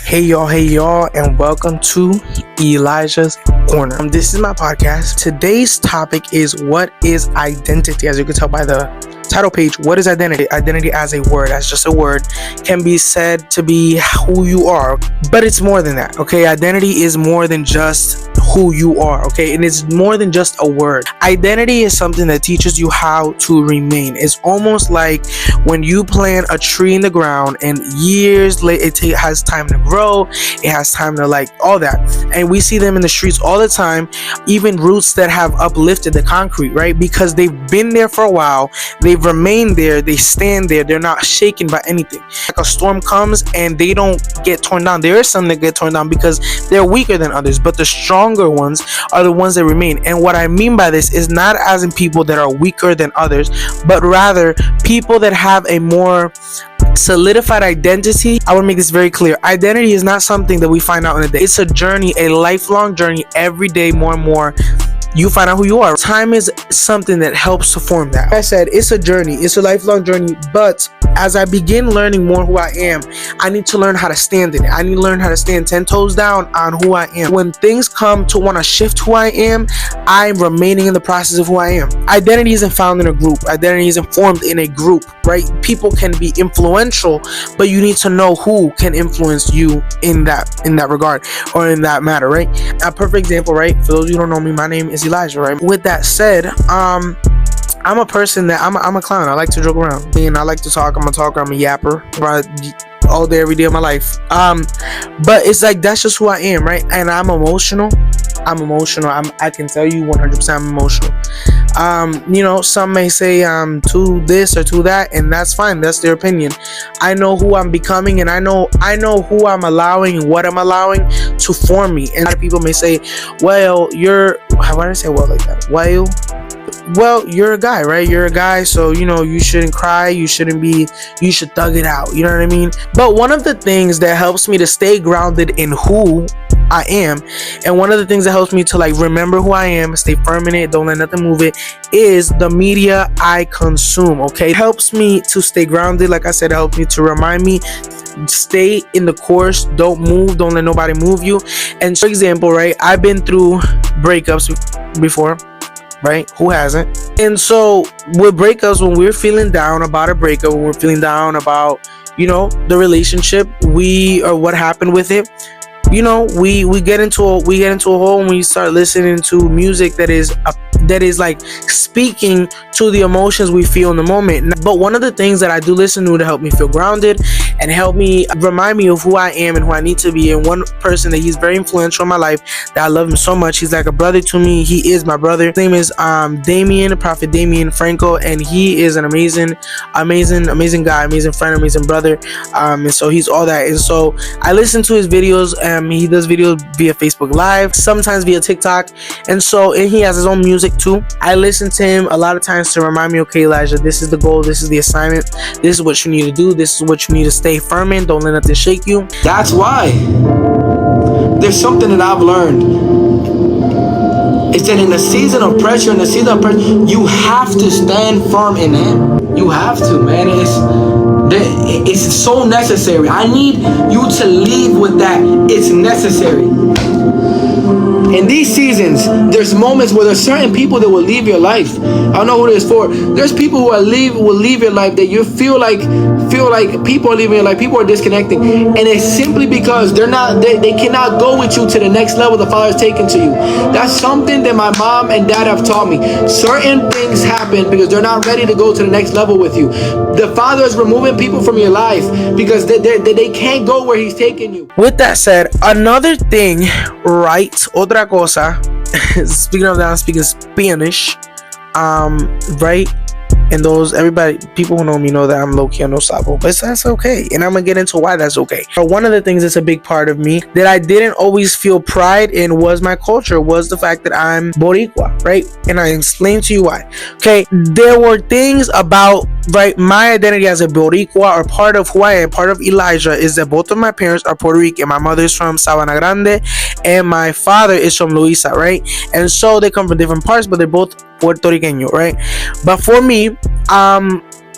Hey y'all, and welcome to Elijah's Corner. This is my podcast. Today's topic is what is identity? As you can tell by the title page, what is identity? Identity as a word, as just a word, can be said to be who you are, but it's more than that, okay? Identity is more than just who you are, okay? And it's more than just a word. Identity is something that teaches you how to remain. It's almost like when you plant a tree in the ground and years later it has time to grow, it has time to all that. And we see them in the streets all the time, even roots that have uplifted the concrete, right? Because they've been there for a while, they've remained there, they stand there, they're not shaken by anything. Like a storm comes and they don't get torn down. There is some that get torn down because they're weaker than others, but the stronger ones are the ones that remain. And what I mean by this is not as in people that are weaker than others, but rather people that have a more solidified identity. I want to make this very clear. Identity is not something that we find out in a day. It's a journey, a lifelong journey. Every day, more and more, you find out who you are. Time is something that helps to form that. Like I said, it's a journey. It's a lifelong journey. But as I begin learning more who I am, I need to learn how to stand in it. I need to learn how to stand 10 toes down on who I am. When things come to want to shift who I am, I'm remaining in the process of who I am. Identity isn't found in a group. Identity isn't formed in a group, right? People can be influential, but you need to know who can influence you in that regard or in that matter, right? A perfect example, right? For those of you who don't know me, my name is Elijah, right? With that said, I'm a person that I'm a clown. I like to joke around. And I like to talk. I'm a talker. I'm a yapper. All day, every day of my life. But it's like that's just who I am, right? And I'm emotional. I can tell you 100% I'm emotional. Some may say I'm too this or too that, and that's fine. That's their opinion. I know who I'm becoming, and I know who I'm allowing and what I'm allowing to form me. And a lot of people may say, "Well, why did I say well like that? Well, you're a guy, right? You're a guy, so you shouldn't cry. You should thug it out. You know what I mean?" But one of the things that helps me to stay grounded in who I am, and one of the things that helps me to remember who I am, stay firm in it, don't let nothing move it, is the media I consume. Okay, it helps me to stay grounded. Like I said, it helps me to remind me, stay in the course, don't move, don't let nobody move you. And for example, right, I've been through breakups before, right? Who hasn't? And so with breakups, when we're feeling down about a breakup, when we're feeling down about the relationship, or what happened with it, we get into a hole when we start listening to music that is speaking to the emotions we feel in the moment. But one of the things that I do listen to help me feel grounded and help me remind me of who I am and who I need to be, and one person that he's very influential in my life, that I love him so much, he's like a brother to me. He is my brother. His name is Prophet Damien Franco, and he is an amazing guy, amazing friend, amazing brother. And so he's all that. And so I listen to his videos. He does videos via Facebook Live, sometimes via TikTok, and he has his own music too. I listen to him a lot of times to remind me, okay, Elijah, this is the goal, this is the assignment, this is what you need to do, this is what you need to stay firm in, don't let nothing shake you. That's why there's something that I've learned. It's that in the season of pressure, you have to stand firm in it. You have to, man. It's so necessary. I need you to leave with that. It's necessary. In these seasons, there's moments where there's certain people that will leave your life. I don't know who this is for. There's people who will leave your life that you feel like people are leaving your life. People are disconnecting, and it's simply because they cannot go with you to the next level the Father's taken to you. That's something that my mom and dad have taught me. Certain things happen because they're not ready to go to the next level with you. The Father is removing people from your life because they can't go where He's taking you. With that said, another thing, right? Otra cosa. Speaking of that, I'm speaking Spanish. Right? And people who know me know that I'm low-key on no sabo, but that's okay. And I'm gonna get into why that's okay. But one of the things that's a big part of me that I didn't always feel pride in was my culture, was the fact that I'm Boricua, right? And I explain to you why. Okay, there were things about, right, my identity as a Boricua, or part of who I am, part of Elijah, is that both of my parents are Puerto Rican. My mother is from Sabana Grande, and my father is from Luisa, right? And so they come from different parts, but they're both Puerto Rican, right? But for me,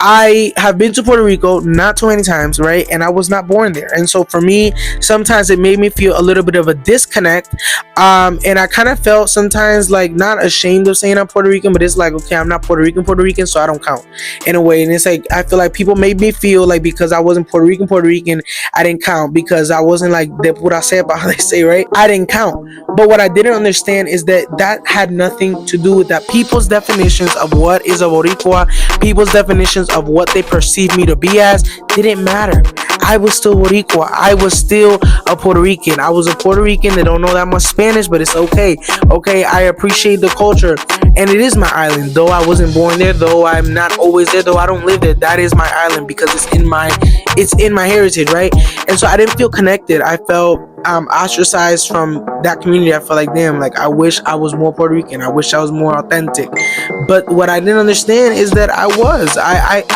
I have been to Puerto Rico not too many times, right? And I was not born there. And so for me, sometimes it made me feel a little bit of a disconnect. And I kind of felt sometimes like not ashamed of saying I'm Puerto Rican, but it's like, okay, I'm not Puerto Rican, so I don't count in a way. And it's like, I feel like people made me feel like because I wasn't Puerto Rican, I didn't count because I wasn't like de pura cepa, how they say, right? I didn't count. But what I didn't understand is that that had nothing to do with that. People's definitions of what is a Boricua, people's definitions of what they perceive me to be as, didn't matter. I was still Boricua. I was still a Puerto Rican. I was a Puerto Rican that don't know that much Spanish, but it's okay. Okay, I appreciate the culture, and it is my island. Though I wasn't born there, though I'm not always there, though I don't live there, that is my island because it's in my heritage, right? And so I didn't feel connected. I felt ostracized from that community. I felt like, damn, like I wish I was more Puerto Rican. I wish I was more authentic. But what I didn't understand is that I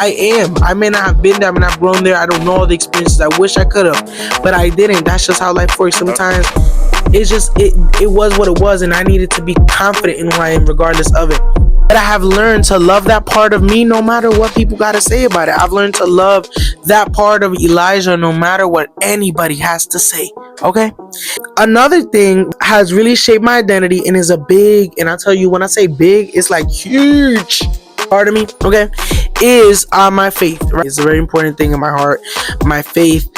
am. I may not have been there, I may not have grown there, I don't know all the experiences. I wish I could have, but I didn't. That's just how life works. Sometimes it's just it was what it was, and I needed to be confident in who I am regardless of it. But I have learned to love that part of me no matter what people got to say about it. I've learned to love that part of Elijah no matter what anybody has to say. Okay? Another thing has really shaped my identity and is a big, and I tell you, when I say big, it's like huge part of me, okay, is my faith, right? It's a very important thing in my heart, my faith.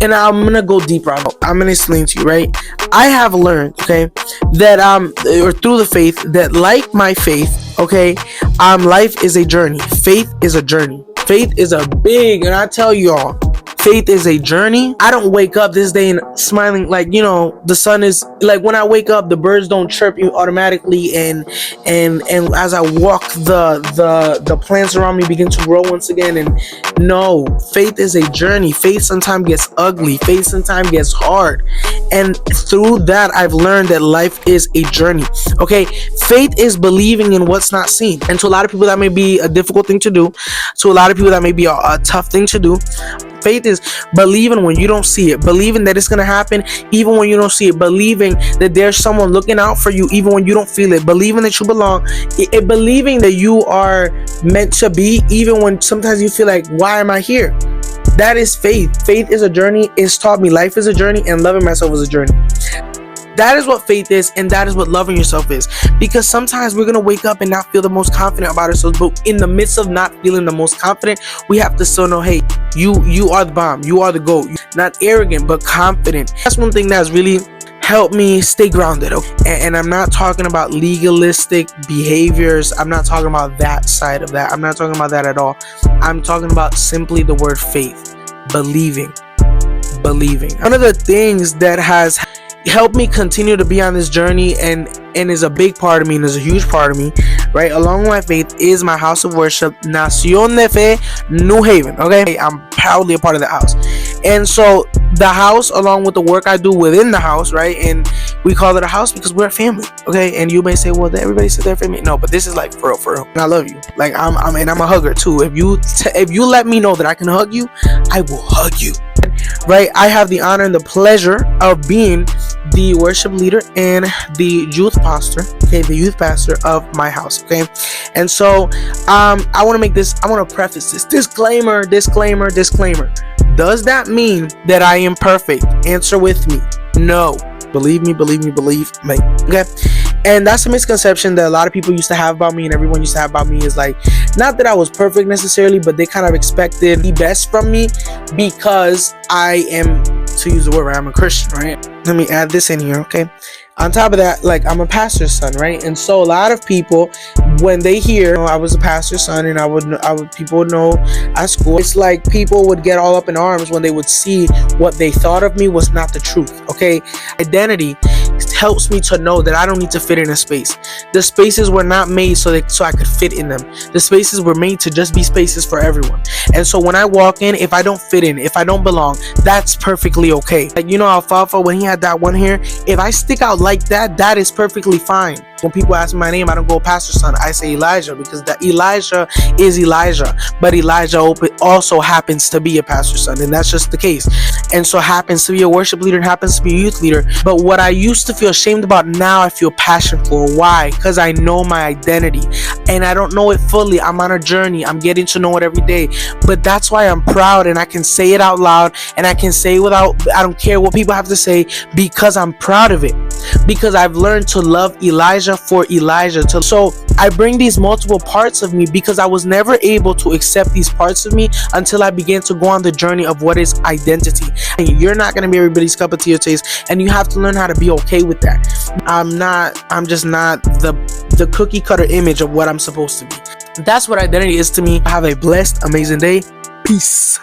And I'm gonna go deeper on it. I'm gonna explain to you, right? I have learned, okay, that or through the faith, that like my faith, okay, life is a journey. Faith is a journey. Faith is a big, and I tell y'all, faith is a journey. I don't wake up this day and smiling like, you know, the sun is like, when I wake up, the birds don't chirp you automatically, and as I walk, the plants around me begin to grow once again. And no, faith is a journey. Faith sometimes gets ugly. Faith sometimes gets hard. And through that, I've learned that life is a journey. Okay, faith is believing in what's not seen. And to a lot of people, that may be a difficult thing to do. To a lot of people, that may be a tough thing to do. Faith is believing when you don't see it, believing that it's going to happen even when you don't see it, believing that there's someone looking out for you even when you don't feel it, believing that you belong, believing that you are meant to be even when sometimes you feel like, why am I here? That is faith. Faith is a journey. It's taught me life is a journey, and loving myself is a journey. That is what faith is, and that is what loving yourself is. Because sometimes we're gonna wake up and not feel the most confident about ourselves, but in the midst of not feeling the most confident, we have to still know, hey, you are the bomb, you are the GOAT. Not arrogant, but confident. That's one thing that's really helped me stay grounded. Okay? And I'm not talking about legalistic behaviors. I'm not talking about that side of that. I'm not talking about that at all. I'm talking about simply the word faith, believing. One of the things that has helped me continue to be on this journey and is a big part of me and is a huge part of me, right, along with my faith, is my house of worship, Nacion de Fe, New Haven. Okay, I'm proudly a part of the house. And so the house, along with the work I do within the house, right, and we call it a house because we're a family. Okay, and you may say, well, everybody said they're family. No, but this is like for real. And I love you. Like I'm a hugger too. If you let me know that I can hug you, I will hug you. Right, I have the honor and the pleasure of being the worship leader and the youth pastor, okay, the youth pastor of my house, okay. And so I want to preface this disclaimer. Does that mean that I am perfect? Answer with me. No. Believe me, okay. And that's a misconception that a lot of people used to have about me, and everyone used to have about me, is like, not that I was perfect necessarily, but they kind of expected the best from me because I am, to use the word, right, I'm a Christian, right? Let me add this in here, okay? On top of that, like, I'm a pastor's son, right? And so a lot of people, when they hear, I was a pastor's son, and people would know at school, it's like people would get all up in arms when they would see what they thought of me was not the truth, okay? Identity helps me to know that I don't need to fit in a space. The spaces were not made so I could fit in them. The spaces were made to just be spaces for everyone. And so when I walk in, if I don't fit in, if I don't belong, that's perfectly okay. Like, you know, Alfalfa, when he had that one hair, if I stick out like that, that is perfectly fine. When people ask me my name, I don't go pastor's son, I say Elijah, because that Elijah is Elijah, but Elijah also happens to be a pastor's son, and that's just the case. And so happens to be a worship leader and happens to be a youth leader. But what I used used to feel ashamed about, now I feel passion for. Why? Because I know my identity, and I don't know it fully. I'm on a journey. I'm getting to know it every day. But that's why I'm proud, and I can say it out loud, and I can say I don't care what people have to say, because I'm proud of it. Because I've learned to love Elijah for Elijah. So I bring these multiple parts of me because I was never able to accept these parts of me until I began to go on the journey of what is identity. And you're not going to be everybody's cup of tea or taste, and you have to learn how to be okay with that. I'm just not the cookie cutter image of what I'm supposed to be. That's what identity is to me. Have a blessed, amazing day. Peace.